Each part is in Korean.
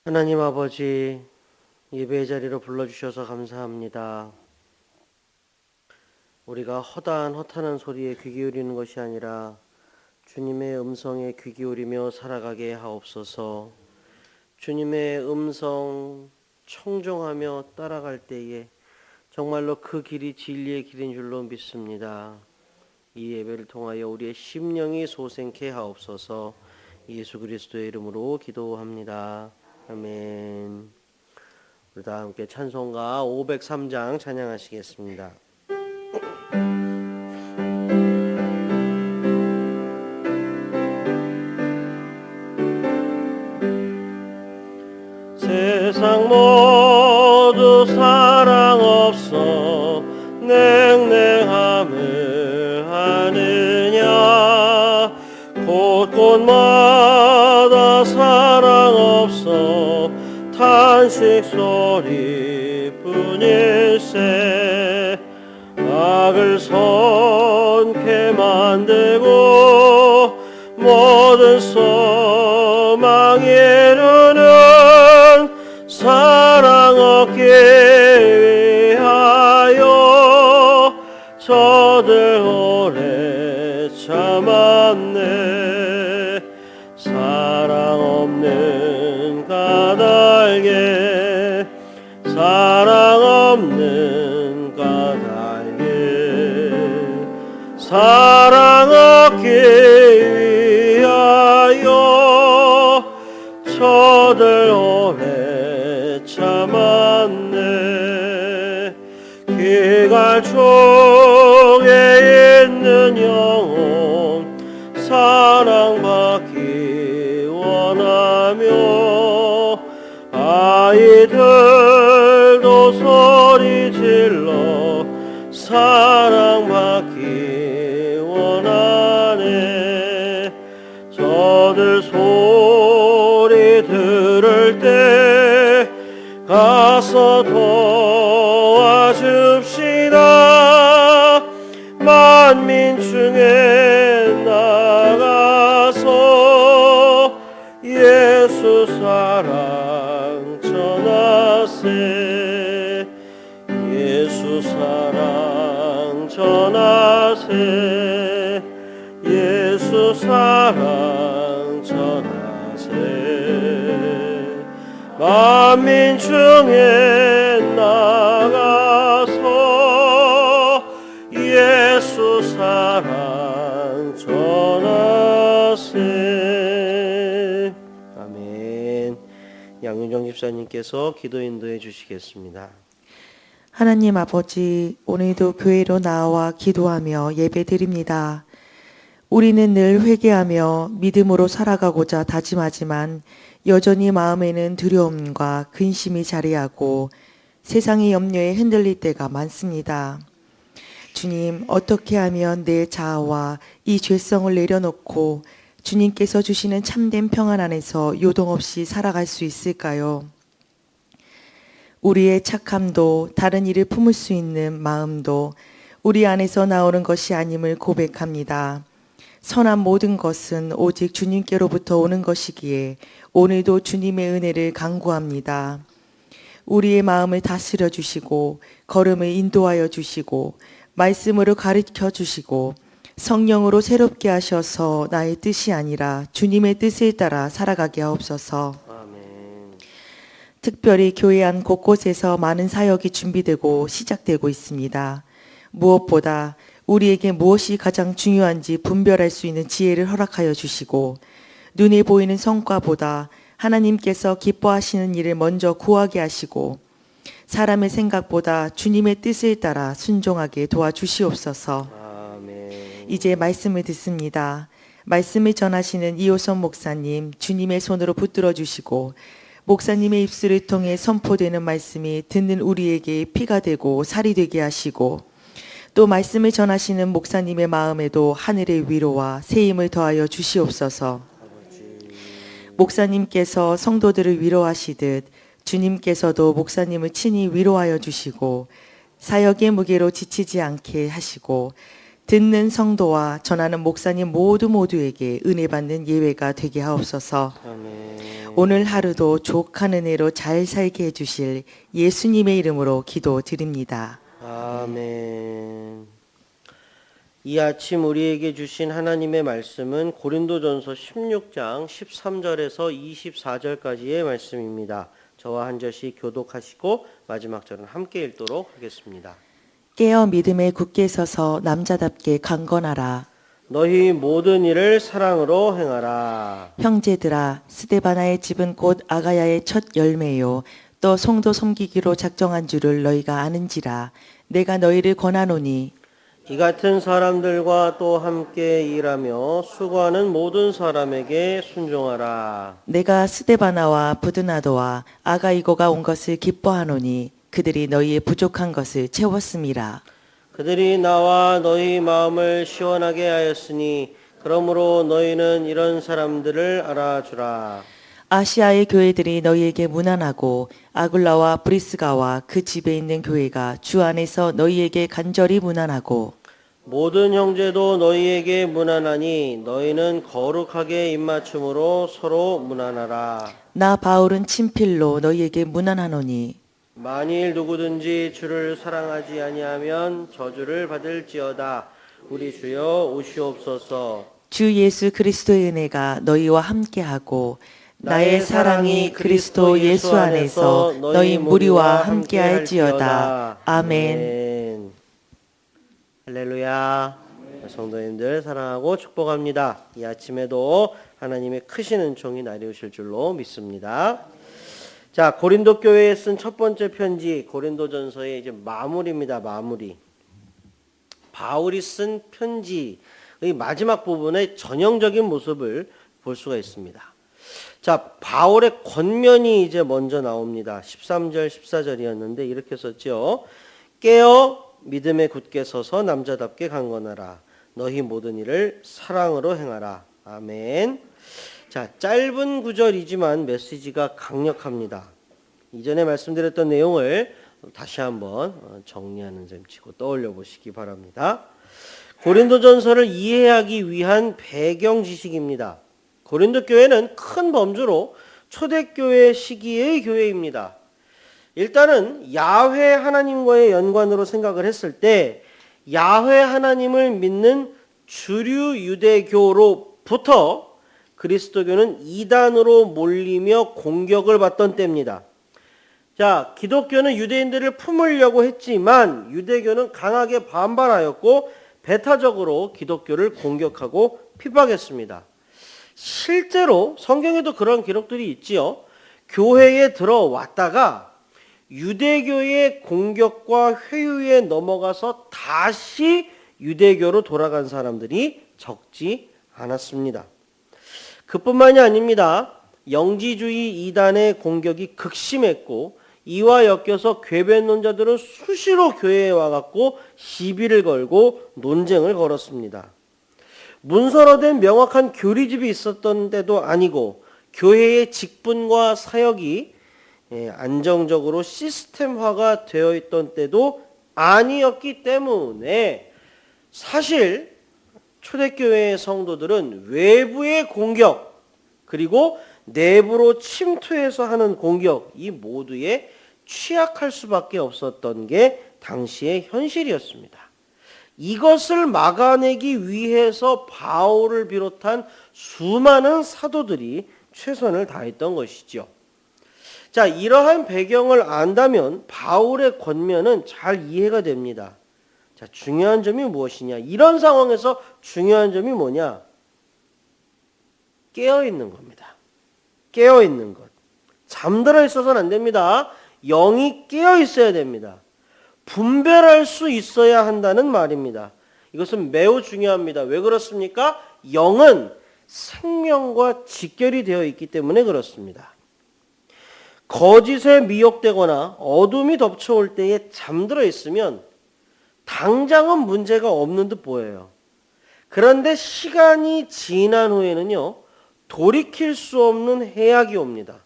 하나님 아버지, 예배의 자리로 불러주셔서 감사합니다. 우리가 허탄한 소리에 귀 기울이는 것이 아니라 주님의 음성에 귀 기울이며 살아가게 하옵소서. 주님의 음성 청종하며 따라갈 때에 정말로 그 길이 진리의 길인 줄로 믿습니다. 이 예배를 통하여 우리의 심령이 소생케 하옵소서. 예수 그리스도의 이름으로 기도합니다. 아멘. 우리 다 함께 찬송가 503장 찬양하시겠습니다. 세상 모두 사랑 없어 냉랭함을 하느냐. 곳곳마다 사랑 없어 탄식 소리 뿐일세. 악을 선케 만들고 모든 소망 이루는 사랑 얻기 위하여 저들 오래 참았네. 사랑 없는 까닭에 사랑 없는 까닭에 사랑 얻기 위하여 저들 오래 참았네. 기갈 중에 있는 영혼 사랑받기 원하며 아이들도 소리 질러 사랑받기 원하네. 저들 소리 들을 때 가서 도와줍시다. 만민 중에 나가서 예수 사랑 전하세. 예수 사랑 전하세. 예수 사랑 전하세. 만민 중에 나가서 예수 사랑 전하세. 아멘. 양윤정 집사님께서 기도 인도해 주시겠습니다. 하나님 아버지, 오늘도 교회로 나와 기도하며 예배드립니다. 우리는 늘 회개하며 믿음으로 살아가고자 다짐하지만 여전히 마음에는 두려움과 근심이 자리하고 세상의 염려에 흔들릴 때가 많습니다. 주님, 어떻게 하면 내 자아와 이 죄성을 내려놓고 주님께서 주시는 참된 평안 안에서 요동없이 살아갈 수 있을까요? 우리의 착함도 다른 이를 품을 수 있는 마음도 우리 안에서 나오는 것이 아님을 고백합니다. 선한 모든 것은 오직 주님께로부터 오는 것이기에 오늘도 주님의 은혜를 간구합니다. 우리의 마음을 다스려 주시고 걸음을 인도하여 주시고 말씀으로 가르쳐 주시고 성령으로 새롭게 하셔서 나의 뜻이 아니라 주님의 뜻을 따라 살아가게 하옵소서. 아멘. 특별히 교회 안 곳곳에서 많은 사역이 준비되고 시작되고 있습니다. 무엇보다 우리에게 무엇이 가장 중요한지 분별할 수 있는 지혜를 허락하여 주시고 눈에 보이는 성과보다 하나님께서 기뻐하시는 일을 먼저 구하게 하시고 사람의 생각보다 주님의 뜻을 따라 순종하게 도와주시옵소서. 아멘. 이제 말씀을 듣습니다. 말씀을 전하시는 이호선 목사님 주님의 손으로 붙들어 주시고 목사님의 입술을 통해 선포되는 말씀이 듣는 우리에게 피가 되고 살이 되게 하시고 또 말씀을 전하시는 목사님의 마음에도 하늘의 위로와 새 힘을 더하여 주시옵소서. 목사님께서 성도들을 위로하시듯 주님께서도 목사님을 친히 위로하여 주시고 사역의 무게로 지치지 않게 하시고 듣는 성도와 전하는 목사님 모두에게 은혜 받는 예배가 되게 하옵소서. 아멘. 오늘 하루도 족한 은혜로 잘 살게 해주실 예수님의 이름으로 기도드립니다. 아멘. 이 아침 우리에게 주신 하나님의 말씀은 고린도전서 16장 13절에서 24절까지의 말씀입니다. 저와 한 절씩 교독하시고 마지막 절은 함께 읽도록 하겠습니다. 깨어 믿음에 굳게 서서 남자답게 강건하라. 너희 모든 일을 사랑으로 행하라. 형제들아, 스데바나의 집은 곧 아가야의 첫 열매요. 또 성도 섬기기로 작정한 줄을 너희가 아는지라. 내가 너희를 권하노니 이 같은 사람들과 또 함께 일하며 수고하는 모든 사람에게 순종하라. 내가 스데바나와 부드나도와 아가이고가 온 것을 기뻐하노니 그들이 너희의 부족한 것을 채웠음이라. 그들이 나와 너희 마음을 시원하게 하였으니 그러므로 너희는 이런 사람들을 알아주라. 아시아의 교회들이 너희에게 무난하고 아굴라와 브리스가와 그 집에 있는 교회가 주 안에서 너희에게 간절히 무난하고 모든 형제도 너희에게 무난하니 너희는 거룩하게 입맞춤으로 서로 무난하라. 나 바울은 친필로 너희에게 무난하노니 만일 누구든지 주를 사랑하지 아니하면 저주를 받을지어다. 우리 주여 오시옵소서. 주 예수 그리스도의 은혜가 너희와 함께하고 나의 사랑이 그리스도 예수 안에서 너희 무리와 함께할지어다. 아멘. 할렐루야. 성도님들 사랑하고 축복합니다. 이 아침에도 하나님의 크신 은총이 내려오실 줄로 믿습니다. 자, 고린도 교회에 쓴 첫 번째 편지 고린도전서의 이제 마무리입니다. 마무리. 바울이 쓴 편지의 마지막 부분의 전형적인 모습을 볼 수가 있습니다. 자, 바울의 권면이 이제 먼저 나옵니다. 13절, 14절이었는데 이렇게 썼죠. 깨어 믿음에 굳게 서서 남자답게 강건하라. 너희 모든 일을 사랑으로 행하라. 아멘. 자, 짧은 구절이지만 메시지가 강력합니다. 이전에 말씀드렸던 내용을 다시 한번 정리하는 셈치고 떠올려 보시기 바랍니다. 고린도전서를 이해하기 위한 배경 지식입니다. 고린도 교회는 큰 범주로 초대교회 시기의 교회입니다. 일단은 야훼 하나님과의 연관으로 생각을 했을 때 야훼 하나님을 믿는 주류 유대교로부터 그리스도교는 이단으로 몰리며 공격을 받던 때입니다. 자, 기독교는 유대인들을 품으려고 했지만 유대교는 강하게 반발하였고 배타적으로 기독교를 공격하고 핍박했습니다. 실제로 성경에도 그런 기록들이 있지요. 교회에 들어왔다가 유대교의 공격과 회유에 넘어가서 다시 유대교로 돌아간 사람들이 적지 않았습니다. 그뿐만이 아닙니다. 영지주의 이단의 공격이 극심했고 이와 엮여서 궤변론자들은 수시로 교회에 와갖고 시비를 걸고 논쟁을 걸었습니다. 문서로된 명확한 교리집이 있었던 때도 아니고 교회의 직분과 사역이 안정적으로 시스템화가 되어 있던 때도 아니었기 때문에 사실 초대교회의 성도들은 외부의 공격 그리고 내부로 침투해서 하는 공격 이 모두에 취약할 수밖에 없었던 게 당시의 현실이었습니다. 이것을 막아내기 위해서 바울을 비롯한 수많은 사도들이 최선을 다했던 것이죠. 자, 이러한 배경을 안다면 바울의 권면은 잘 이해가 됩니다. 자, 중요한 점이 무엇이냐? 이런 상황에서 중요한 점이 뭐냐? 깨어있는 겁니다. 깨어있는 것. 잠들어 있어서는 안 됩니다. 영이 깨어있어야 됩니다. 분별할 수 있어야 한다는 말입니다. 이것은 매우 중요합니다. 왜 그렇습니까? 영은 생명과 직결이 되어 있기 때문에 그렇습니다. 거짓에 미혹되거나 어둠이 덮쳐올 때에 잠들어 있으면 당장은 문제가 없는 듯 보여요. 그런데 시간이 지난 후에는요, 돌이킬 수 없는 해악이 옵니다.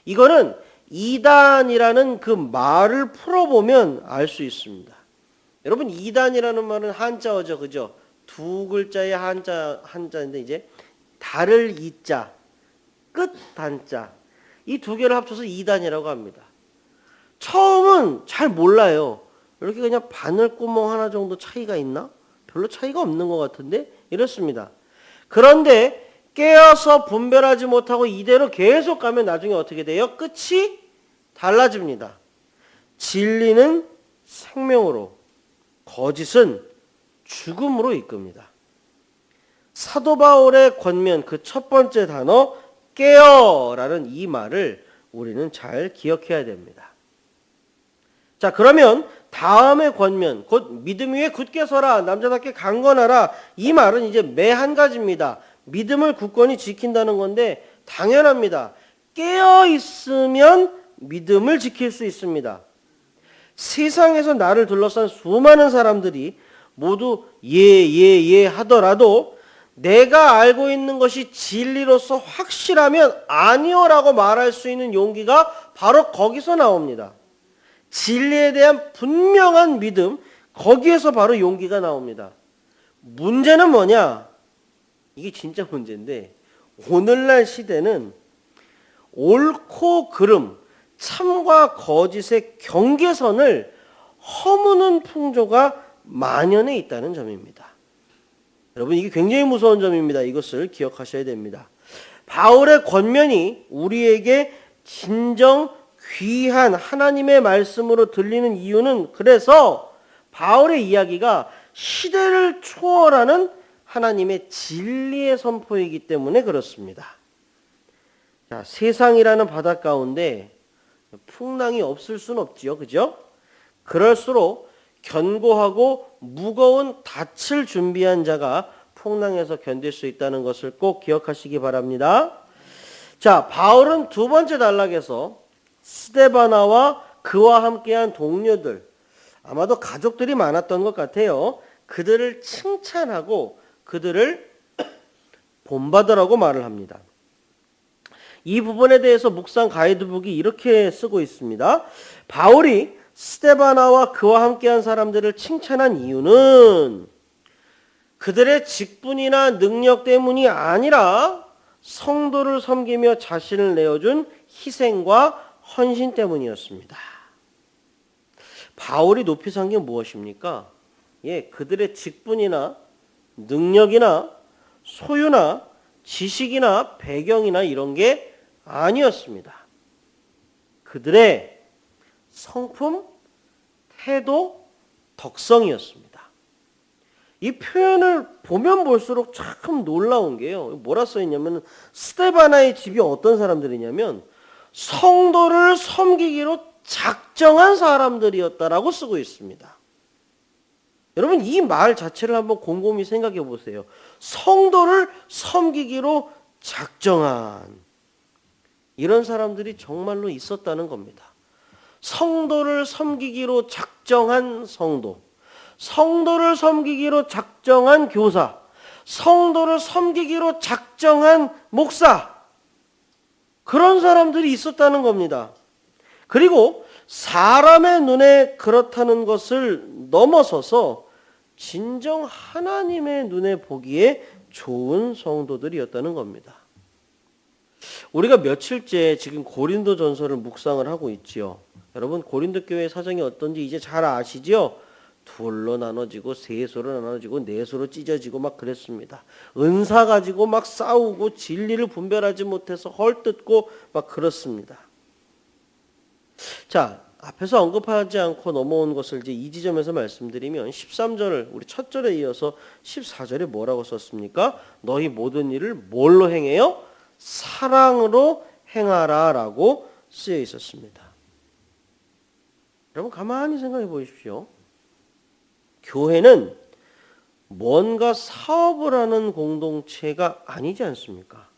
이거는 이단이라는 그 말을 풀어보면 알 수 있습니다. 여러분, 이단이라는 말은 한자어죠, 그죠? 두 글자의 한자인데 이제 달을 이자, 끝 단자, 이 두 개를 합쳐서 이단이라고 합니다. 처음은 잘 몰라요. 이렇게 그냥 바늘구멍 하나 정도 차이가 있나? 별로 차이가 없는 것 같은데? 이렇습니다. 그런데 깨어서 분별하지 못하고 이대로 계속 가면 나중에 어떻게 돼요? 끝이 달라집니다. 진리는 생명으로, 거짓은 죽음으로 이끕니다. 사도 바울의 권면 그 첫 번째 단어 깨어라는 이 말을 우리는 잘 기억해야 됩니다. 자, 그러면 다음의 권면, 곧 믿음 위에 굳게 서라, 남자답게 강건하라, 이 말은 이제 매 한 가지입니다. 믿음을 굳건히 지킨다는 건데 당연합니다. 깨어 있으면 믿음을 지킬 수 있습니다. 세상에서 나를 둘러싼 수많은 사람들이 모두 예 하더라도 내가 알고 있는 것이 진리로서 확실하면 아니요라고 말할 수 있는 용기가 바로 거기서 나옵니다. 진리에 대한 분명한 믿음, 거기에서 바로 용기가 나옵니다. 문제는 뭐냐? 이게 진짜 문제인데 오늘날 시대는 옳고 그름, 참과 거짓의 경계선을 허무는 풍조가 만연해 있다는 점입니다. 여러분, 이게 굉장히 무서운 점입니다. 이것을 기억하셔야 됩니다. 바울의 권면이 우리에게 진정 귀한 하나님의 말씀으로 들리는 이유는 그래서 바울의 이야기가 시대를 초월하는 하나님의 진리의 선포이기 때문에 그렇습니다. 자, 세상이라는 바다 가운데 풍랑이 없을 수는 없지요. 그죠? 그럴수록 견고하고 무거운 닻을 준비한 자가 풍랑에서 견딜 수 있다는 것을 꼭 기억하시기 바랍니다. 자, 바울은 두 번째 단락에서 스데바나와 그와 함께한 동료들, 아마도 가족들이 많았던 것 같아요. 그들을 칭찬하고 그들을 본받으라고 말을 합니다. 이 부분에 대해서 묵상 가이드북이 이렇게 쓰고 있습니다. 바울이 스데바나와 그와 함께한 사람들을 칭찬한 이유는 그들의 직분이나 능력 때문이 아니라 성도를 섬기며 자신을 내어준 희생과 헌신 때문이었습니다. 바울이 높이 산 게 무엇입니까? 그들의 직분이나 능력이나 소유나 지식이나 배경이나 이런 게 아니었습니다. 그들의 성품, 태도, 덕성이었습니다. 이 표현을 보면 볼수록 참 놀라운 게요. 뭐라 써있냐면 스데바나의 집이 어떤 사람들이냐면 성도를 섬기기로 작정한 사람들이었다라고 쓰고 있습니다. 여러분, 이 말 자체를 한번 곰곰이 생각해 보세요. 성도를 섬기기로 작정한, 이런 사람들이 정말로 있었다는 겁니다. 성도를 섬기기로 작정한 성도, 성도를 섬기기로 작정한 교사, 성도를 섬기기로 작정한 목사, 그런 사람들이 있었다는 겁니다. 그리고 사람의 눈에 그렇다는 것을 넘어서서 진정 하나님의 눈에 보기에 좋은 성도들이었다는 겁니다. 우리가 며칠째 지금 고린도 전서를 묵상을 하고 있지요. 여러분, 고린도 교회 사정이 어떤지 이제 잘 아시죠? 둘로 나눠지고 셋으로 나눠지고 넷으로 찢어지고 막 그랬습니다. 은사 가지고 막 싸우고 진리를 분별하지 못해서 헐뜯고 막 그렇습니다. 자, 앞에서 언급하지 않고 넘어온 것을 이제 이 지점에서 말씀드리면 13절을 우리 첫 절에 이어서 14절에 뭐라고 썼습니까? 너희 모든 일을 뭘로 행해요? 사랑으로 행하라 라고 쓰여 있었습니다. 여러분, 가만히 생각해 보십시오. 교회는 뭔가 사업을 하는 공동체가 아니지 않습니까?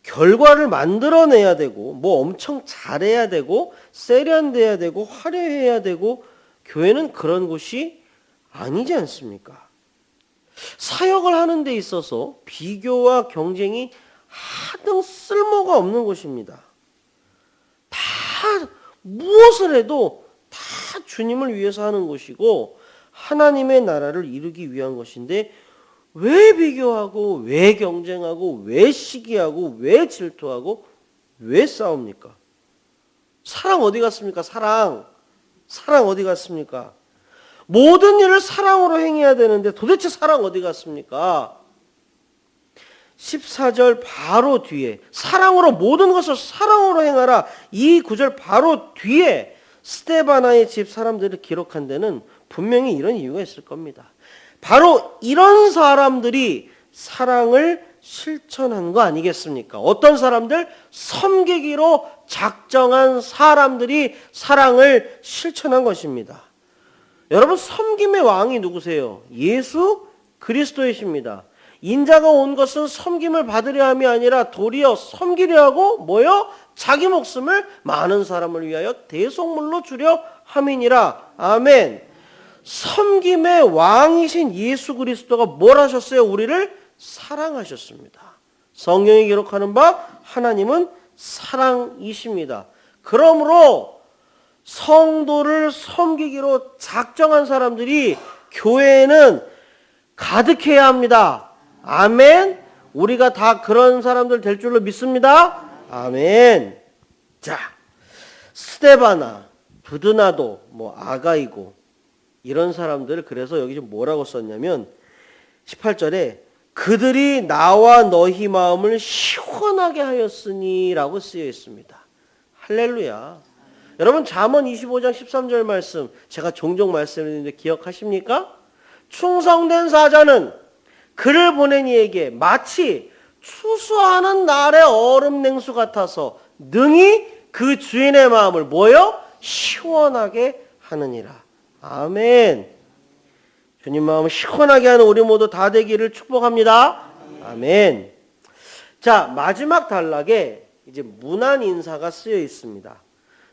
결과를 만들어내야 되고 뭐 엄청 잘해야 되고 세련돼야 되고 화려해야 되고, 교회는 그런 곳이 아니지 않습니까? 사역을 하는 데 있어서 비교와 경쟁이 하등 쓸모가 없는 곳입니다. 다 무엇을 해도 다 주님을 위해서 하는 곳이고 하나님의 나라를 이루기 위한 것인데, 왜 비교하고, 왜 경쟁하고, 왜 시기하고, 왜 질투하고, 왜 싸웁니까? 사랑 어디 갔습니까? 사랑 어디 갔습니까? 모든 일을 사랑으로 행해야 되는데 도대체 사랑 어디 갔습니까? 14절 바로 뒤에 사랑으로 모든 것을 사랑으로 행하라. 이 구절 바로 뒤에 스데바나의 집 사람들을 기록한 데는 분명히 이런 이유가 있을 겁니다. 바로 이런 사람들이 사랑을 실천한 거 아니겠습니까? 어떤 사람들? 섬기기로 작정한 사람들이 사랑을 실천한 것입니다. 여러분, 섬김의 왕이 누구세요? 예수 그리스도이십니다. 인자가 온 것은 섬김을 받으려 함이 아니라 도리어 섬기려 하고 뭐요? 자기 목숨을 많은 사람을 위하여 대속물로 주려 함이니라. 아멘. 섬김의 왕이신 예수 그리스도가 뭘 하셨어요? 우리를 사랑하셨습니다. 성경이 기록하는 바 하나님은 사랑이십니다. 그러므로 성도를 섬기기로 작정한 사람들이 교회에는 가득해야 합니다. 아멘. 우리가 다 그런 사람들 될 줄로 믿습니다. 아멘. 자, 스데바나, 부드나도, 아가이고 이런 사람들, 그래서 여기 좀 뭐라고 썼냐면 18절에 그들이 나와 너희 마음을 시원하게 하였으니 라고 쓰여 있습니다. 할렐루야. 여러분, 잠언 25장 13절 말씀 제가 종종 말씀드리는데 기억하십니까? 충성된 사자는 그를 보낸 이에게 마치 추수하는 날의 얼음 냉수 같아서 능히 그 주인의 마음을 뭐요? 시원하게 하느니라. 아멘. 주님 마음을 시원하게 하는 우리 모두 다 되기를 축복합니다. 아멘. 자, 마지막 단락에 이제 문안 인사가 쓰여 있습니다.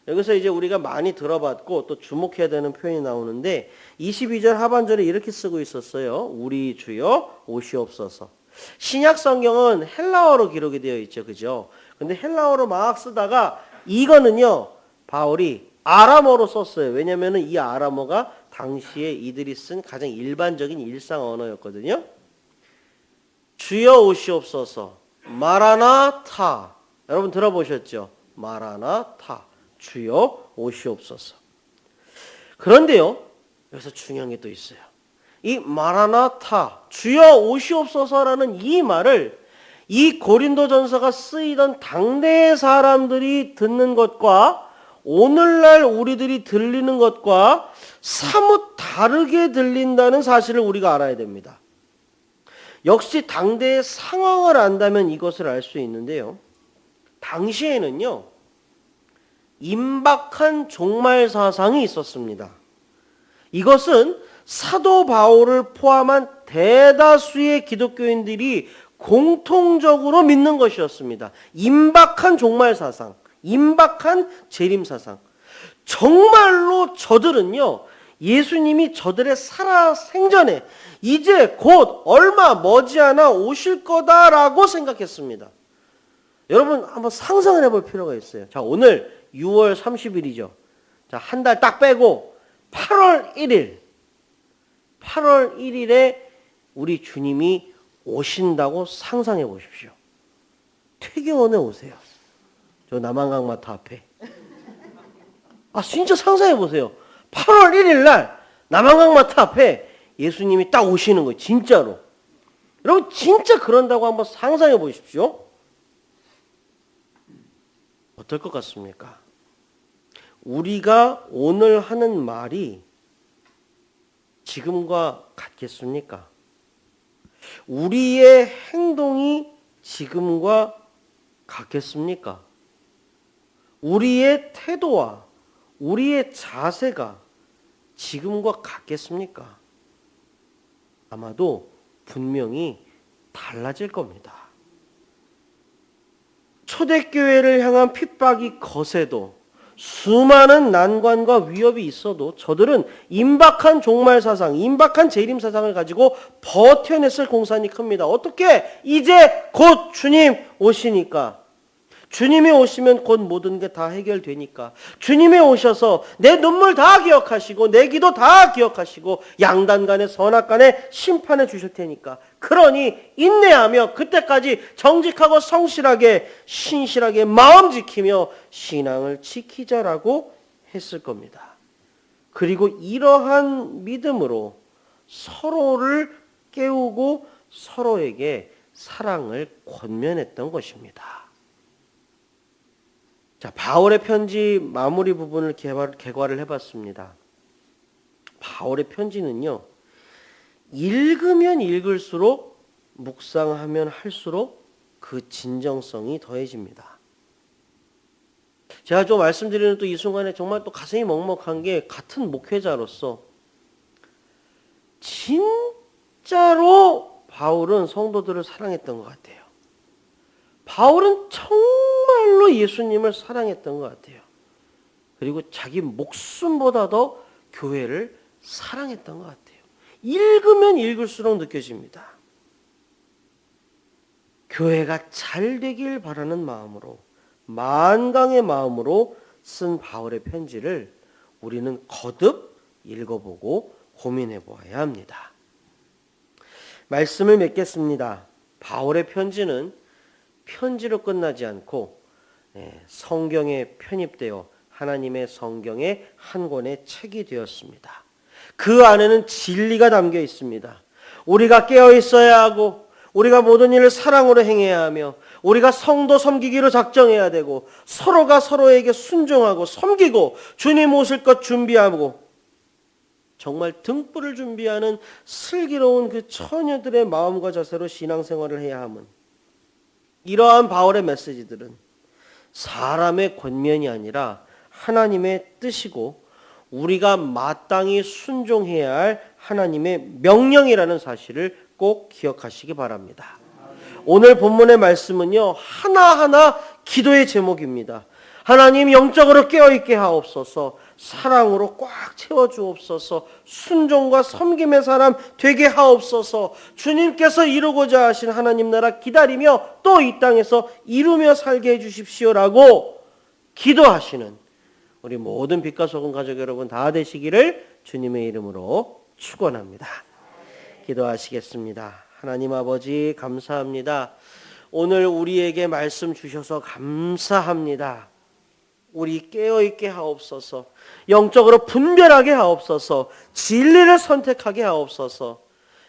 여기서 이제 우리가 많이 들어봤고 또 주목해야 되는 표현이 나오는데 22절 하반절에 이렇게 쓰고 있었어요. 우리 주여 오시옵소서. 신약 성경은 헬라어로 기록이 되어 있죠. 그죠? 근데 헬라어로 막 쓰다가 이거는요, 바울이 아람어로 썼어요. 왜냐면은 이 아람어가 당시에 이들이 쓴 가장 일반적인 일상 언어였거든요. 주여 오시옵소서. 마라나타. 여러분 들어보셨죠? 마라나타. 주여 오시옵소서. 그런데요, 여기서 중요한 게 또 있어요. 이 마라나타, 주여 오시옵소서라는 이 말을 이 고린도전서가 쓰이던 당대의 사람들이 듣는 것과 오늘날 우리들이 들리는 것과 사뭇 다르게 들린다는 사실을 우리가 알아야 됩니다. 역시 당대의 상황을 안다면 이것을 알 수 있는데요. 당시에는요, 임박한 종말 사상이 있었습니다. 이것은 사도 바울을 포함한 대다수의 기독교인들이 공통적으로 믿는 것이었습니다. 임박한 종말 사상, 임박한 재림 사상. 정말로 저들은요, 예수님이 저들의 살아 생전에 이제 곧 얼마 머지않아 오실 거다라고 생각했습니다. 여러분 한번 상상을 해볼 필요가 있어요. 자, 오늘 6월 30일이죠. 자, 한 달 딱 빼고 8월 1일에 우리 주님이 오신다고 상상해 보십시오. 퇴계원에 오세요. 저 남한강마트 앞에. 아, 진짜 상상해 보세요. 8월 1일 날 남한강마트 앞에 예수님이 딱 오시는 거예요. 진짜로. 여러분 진짜 그런다고 한번 상상해 보십시오. 어떨 것 같습니까? 우리가 오늘 하는 말이 지금과 같겠습니까? 우리의 행동이 지금과 같겠습니까? 우리의 태도와 우리의 자세가 지금과 같겠습니까? 아마도 분명히 달라질 겁니다. 초대교회를 향한 핍박이 거세도 수많은 난관과 위협이 있어도 저들은 임박한 종말 사상, 임박한 재림 사상을 가지고 버텨냈을 공산이 큽니다. 어떻게? 이제 곧 주님 오시니까. 주님이 오시면 곧 모든 게 다 해결되니까. 주님이 오셔서 내 눈물 다 기억하시고 내 기도 다 기억하시고 양단간의 선악간의 심판해 주실 테니까. 그러니 인내하며 그때까지 정직하고 성실하게 신실하게 마음 지키며 신앙을 지키자라고 했을 겁니다. 그리고 이러한 믿음으로 서로를 깨우고 서로에게 사랑을 권면했던 것입니다. 자, 바울의 편지 마무리 부분을 개괄을 해봤습니다. 바울의 편지는요, 읽으면 읽을수록 묵상하면 할수록 그 진정성이 더해집니다. 제가 좀 말씀드리는 또 이 순간에 정말 또 가슴이 먹먹한 게 같은 목회자로서 진짜로 바울은 성도들을 사랑했던 것 같아요. 바울은 정말로 예수님을 사랑했던 것 같아요. 그리고 자기 목숨보다 더 교회를 사랑했던 것 같아요. 읽으면 읽을수록 느껴집니다. 교회가 잘 되길 바라는 마음으로, 만강의 마음으로 쓴 바울의 편지를 우리는 거듭 읽어보고 고민해 보아야 합니다. 말씀을 맺겠습니다. 바울의 편지는 편지로 끝나지 않고 성경에 편입되어 하나님의 성경의 한 권의 책이 되었습니다. 그 안에는 진리가 담겨 있습니다. 우리가 깨어 있어야 하고 우리가 모든 일을 사랑으로 행해야 하며 우리가 성도 섬기기로 작정해야 되고 서로가 서로에게 순종하고 섬기고 주님 오실 것 준비하고 정말 등불을 준비하는 슬기로운 그 처녀들의 마음과 자세로 신앙생활을 해야 함은 이러한 바울의 메시지들은 사람의 권면이 아니라 하나님의 뜻이고 우리가 마땅히 순종해야 할 하나님의 명령이라는 사실을 꼭 기억하시기 바랍니다. 오늘 본문의 말씀은요, 하나하나 기도의 제목입니다. 하나님 영적으로 깨어있게 하옵소서, 사랑으로 꽉 채워주옵소서, 순종과 섬김의 사람 되게 하옵소서, 주님께서 이루고자 하신 하나님 나라 기다리며 또 이 땅에서 이루며 살게 해주십시오라고 기도하시는 우리 모든 빛과 소금 가족 여러분 다 되시기를 주님의 이름으로 축원합니다. 기도하시겠습니다. 하나님 아버지 감사합니다. 오늘 우리에게 말씀 주셔서 감사합니다. 우리 깨어있게 하옵소서, 영적으로 분별하게 하옵소서, 진리를 선택하게 하옵소서.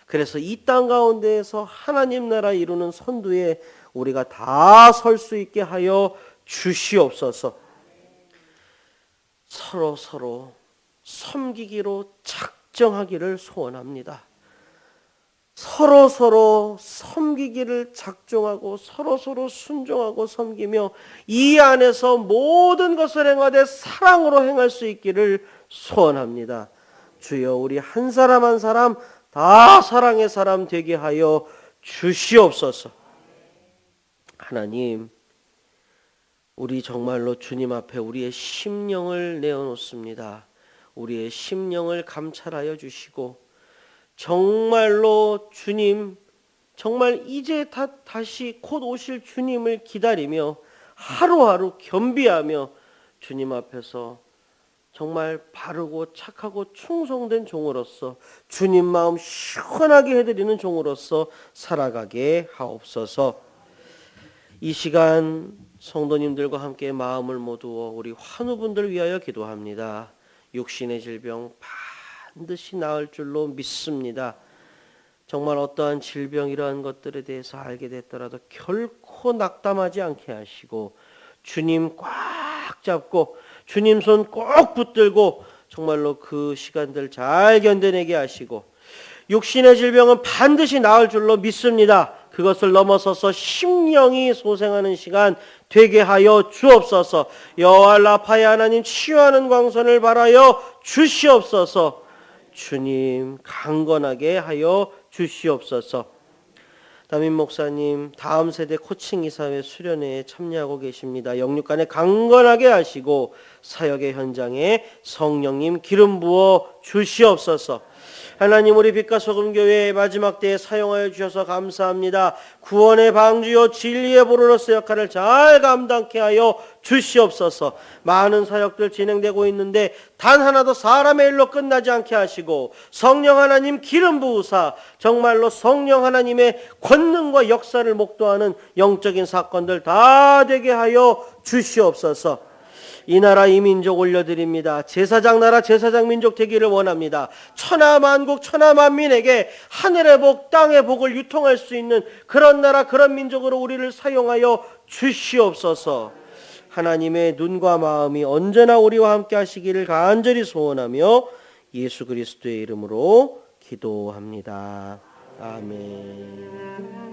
그래서 이 땅 가운데에서 하나님 나라 이루는 선두에 우리가 다 설 수 있게 하여 주시옵소서. 서로 섬기기로 작정하기를 소원합니다. 서로 섬기기를 작정하고 서로 순종하고 섬기며 이 안에서 모든 것을 행하되 사랑으로 행할 수 있기를 소원합니다. 주여 우리 한 사람 한 사람 다 사랑의 사람 되게 하여 주시옵소서. 하나님, 우리 정말로 주님 앞에 우리의 심령을 내어놓습니다. 우리의 심령을 감찰하여 주시고 정말로 주님, 정말 이제 다시 곧 오실 주님을 기다리며 하루하루 겸비하며 주님 앞에서 정말 바르고 착하고 충성된 종으로서 주님 마음 시원하게 해드리는 종으로서 살아가게 하옵소서. 이 시간 성도님들과 함께 마음을 모두어 우리 환우분들 위하여 기도합니다. 육신의 질병 반드시 나을 줄로 믿습니다. 정말 어떠한 질병 이러한 것들에 대해서 알게 됐더라도 결코 낙담하지 않게 하시고 주님 꽉 잡고 주님 손 꼭 붙들고 정말로 그 시간들 잘 견뎌내게 하시고 육신의 질병은 반드시 나을 줄로 믿습니다. 그것을 넘어서서 심령이 소생하는 시간 되게 하여 주옵소서. 여호와 라파의 하나님 치유하는 광선을 발하여 주시옵소서. 주님 강건하게 하여 주시옵소서. 담임 목사님 다음 세대 코칭 이사회 수련회에 참여하고 계십니다. 영육간에 강건하게 하시고 사역의 현장에 성령님 기름 부어 주시옵소서. 하나님, 우리 빛과 소금 교회 마지막 때에 사용하여 주셔서 감사합니다. 구원의 방주요 진리의 보로로서 역할을 잘 감당케 하여 주시옵소서. 많은 사역들 진행되고 있는데 단 하나도 사람의 일로 끝나지 않게 하시고, 성령 하나님 기름 부으사 정말로 성령 하나님의 권능과 역사를 목도하는 영적인 사건들 다 되게 하여 주시옵소서. 이 나라 이 민족 올려드립니다. 제사장 나라 제사장 민족 되기를 원합니다. 천하만국 천하만민에게 하늘의 복 땅의 복을 유통할 수 있는 그런 나라 그런 민족으로 우리를 사용하여 주시옵소서. 하나님의 눈과 마음이 언제나 우리와 함께 하시기를 간절히 소원하며 예수 그리스도의 이름으로 기도합니다. 아멘.